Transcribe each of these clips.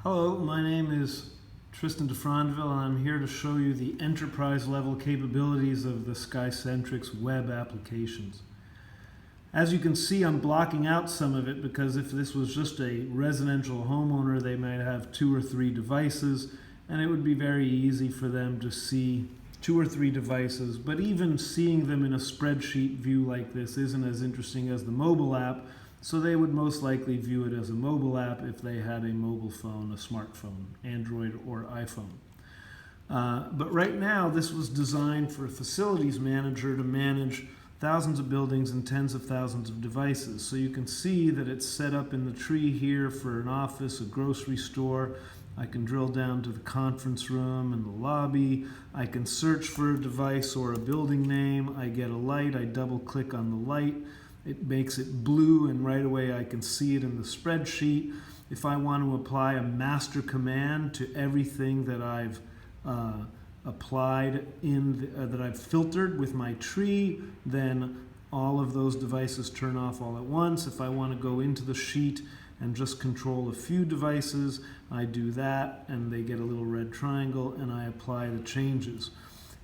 Hello, my name is Tristan DeFrondeville, and I'm here to show you the enterprise level capabilities of the SkyCentrics web applications. As you can see, I'm blocking out some of it because if this was just a residential homeowner, they might have 2 or 3 devices, and it would be very easy for them to see 2 or 3 devices. But even seeing them in a spreadsheet view like this isn't as interesting as the mobile app, so they would most likely view it as a mobile app if they had a mobile phone, a smartphone, Android or iPhone. But right now, this was designed for a facilities manager to manage thousands of buildings and tens of thousands of devices. So you can see that it's set up in the tree here for an office, a grocery store. I can drill down to the conference room and the lobby. I can search for a device or a building name. I get a light. I double click on the light. It makes it blue, and right away I can see it in the spreadsheet. If I want to apply a master command to everything that I've applied that I've filtered with my tree, then all of those devices turn off all at once. If I want to go into the sheet and just control a few devices, I do that, and they get a little red triangle, and I apply the changes.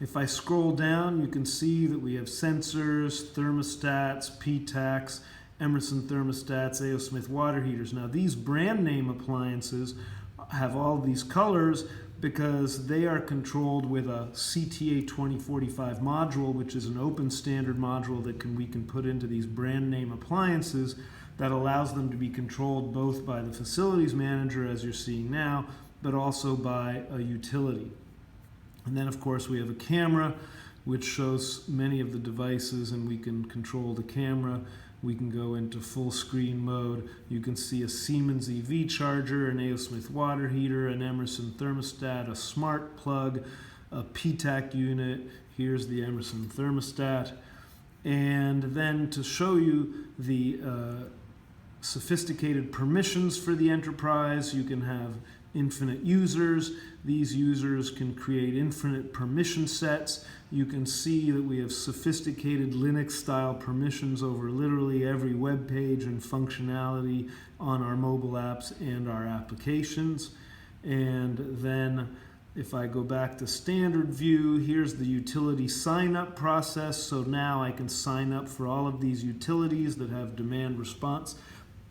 If I scroll down, you can see that we have sensors, thermostats, PTACs, Emerson thermostats, A.O. Smith water heaters. Now, these brand name appliances have all these colors because they are controlled with a CTA 2045 module, which is an open standard module that we can put into these brand name appliances that allows them to be controlled both by the facilities manager, as you're seeing now, but also by a utility. And then, of course, we have a camera, which shows many of the devices, and we can control the camera. We can go into full screen mode. You can see a Siemens EV charger, an A.O. Smith water heater, an Emerson thermostat, a smart plug, a PTAC unit. Here's the Emerson thermostat. And then to show you the sophisticated permissions for the enterprise, you can have infinite users. These users can create infinite permission sets. You can see that we have sophisticated Linux-style permissions over literally every web page and functionality on our mobile apps and our applications. And then if I go back to standard view, here's the utility sign-up process. So now I can sign up for all of these utilities that have demand response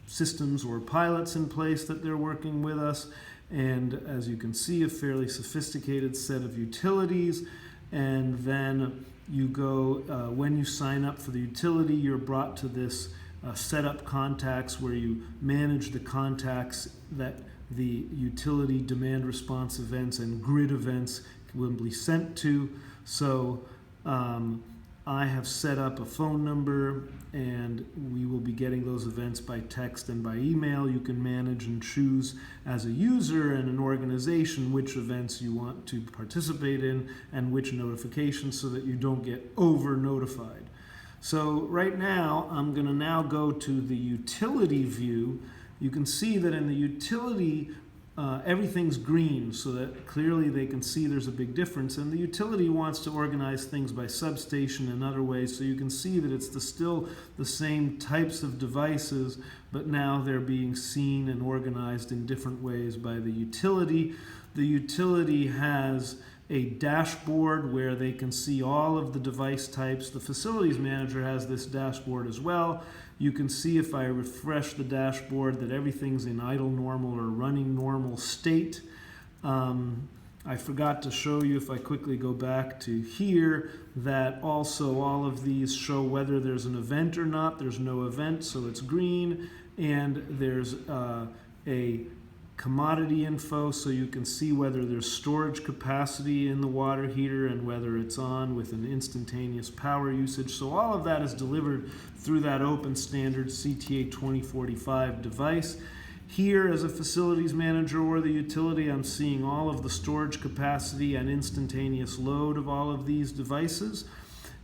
systems or pilots in place that they're working with us. And as you can see, a fairly sophisticated set of utilities. And then you go, when you sign up for the utility, you're brought to this setup contacts where you manage the contacts that the utility demand response events and grid events will be sent to. So I have set up a phone number, and we will be getting those events by text and by email. You can manage and choose as a user and an organization which events you want to participate in and which notifications, so that you don't get over notified. So right now, I'm going to now go to the utility view. You can see that in the utility, everything's green, so that clearly they can see there's a big difference. And the utility wants to organize things by substation and other ways, so you can see that it's still the same types of devices, but now they're being seen and organized in different ways by the utility. The utility has a dashboard where they can see all of the device types. The facilities manager has this dashboard as well. You can see if I refresh the dashboard that everything's in idle normal or running normal state. I forgot to show you, if I quickly go back to here, that also all of these show whether there's an event or not. There's no event, so it's green. And there's a commodity info, so you can see whether there's storage capacity in the water heater and whether it's on with an instantaneous power usage. So all of that is delivered through that open standard CTA 2045 device. Here, as a facilities manager or the utility, I'm seeing all of the storage capacity and instantaneous load of all of these devices.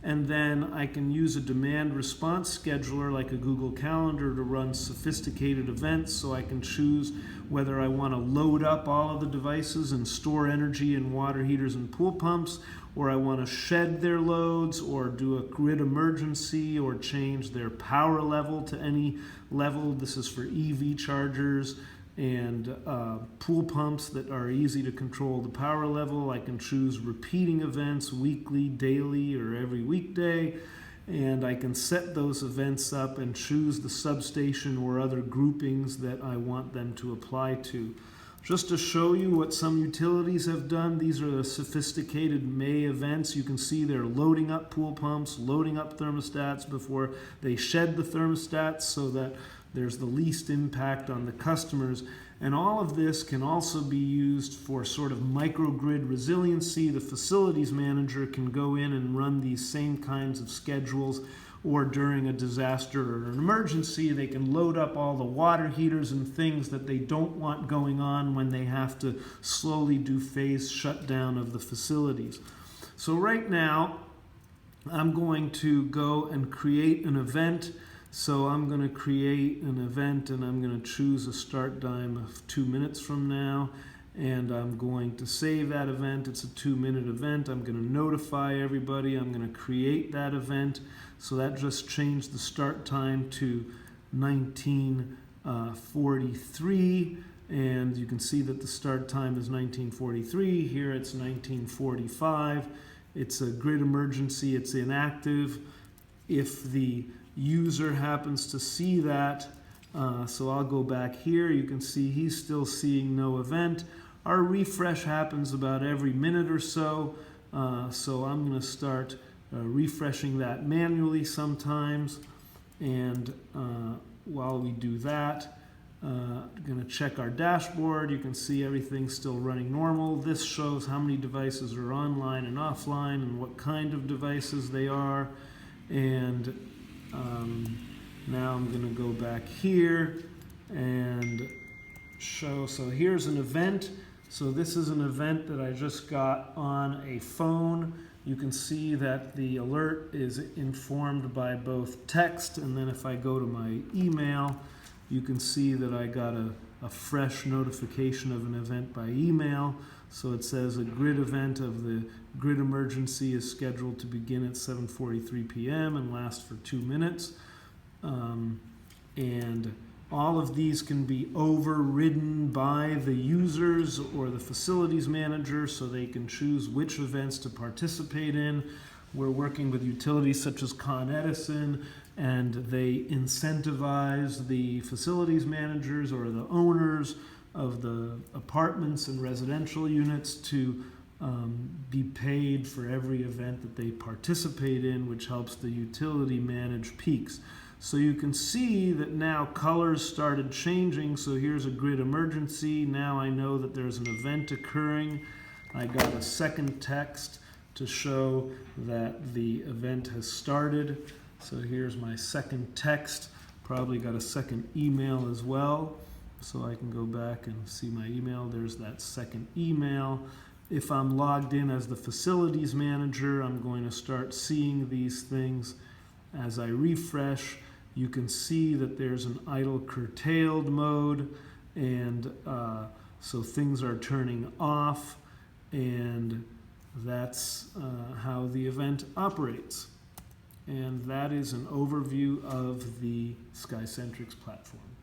And then I can use a demand response scheduler like a Google Calendar to run sophisticated events, so I can choose whether I want to load up all of the devices and store energy in water heaters and pool pumps, or I want to shed their loads or do a grid emergency or change their power level to any level. This is for EV chargers. and pool pumps that are easy to control the power level. I can choose repeating events weekly, daily, or every weekday, and I can set those events up and choose the substation or other groupings that I want them to apply to. Just to show you what some utilities have done, these are the sophisticated May events. You can see they're loading up pool pumps, loading up thermostats before they shed the thermostats so that there's the least impact on the customers. And all of this can also be used for sort of microgrid resiliency. The facilities manager can go in and run these same kinds of schedules, or during a disaster or an emergency, they can load up all the water heaters and things that they don't want going on when they have to slowly do phase shutdown of the facilities. So right now, I'm going to go and create an event. So I'm going to create an event, and I'm going to choose a start time of 2 minutes from now. And I'm going to save that event. It's a 2-minute event. I'm going to notify everybody. I'm going to create that event. So that just changed the start time to 1943. And you can see that the start time is 1943. Here it's 1945. It's a grid emergency. It's inactive. If the user happens to see that, so I'll go back here. You can see he's still seeing no event. Our refresh happens about every minute or so. So I'm going to start refreshing that manually sometimes. And while we do that, I'm going to check our dashboard. You can see everything's still running normal. This shows how many devices are online and offline and what kind of devices they are. And now I'm going to go back here and show. So here's an event. So this is an event that I just got on a phone. You can see that the alert is informed by both text, and then if I go to my email, you can see that I got a fresh notification of an event by email. So it says a grid event of the grid emergency is scheduled to begin at 7:43 p.m. and last for 2 minutes. And all of these can be overridden by the users or the facilities manager, so they can choose which events to participate in. We're working with utilities such as Con Edison, and they incentivize the facilities managers or the owners of the apartments and residential units to be paid for every event that they participate in, which helps the utility manage peaks. So you can see that now colors started changing. So here's a grid emergency. Now I know that there's an event occurring. I got a second text to show that the event has started. So here's my second text. Probably got a second email as well. So I can go back and see my email. There's that second email. If I'm logged in as the facilities manager, I'm going to start seeing these things. As I refresh, you can see that there's an idle curtailed mode, and so things are turning off, and that's how the event operates. And that is an overview of the SkyCentrics platform.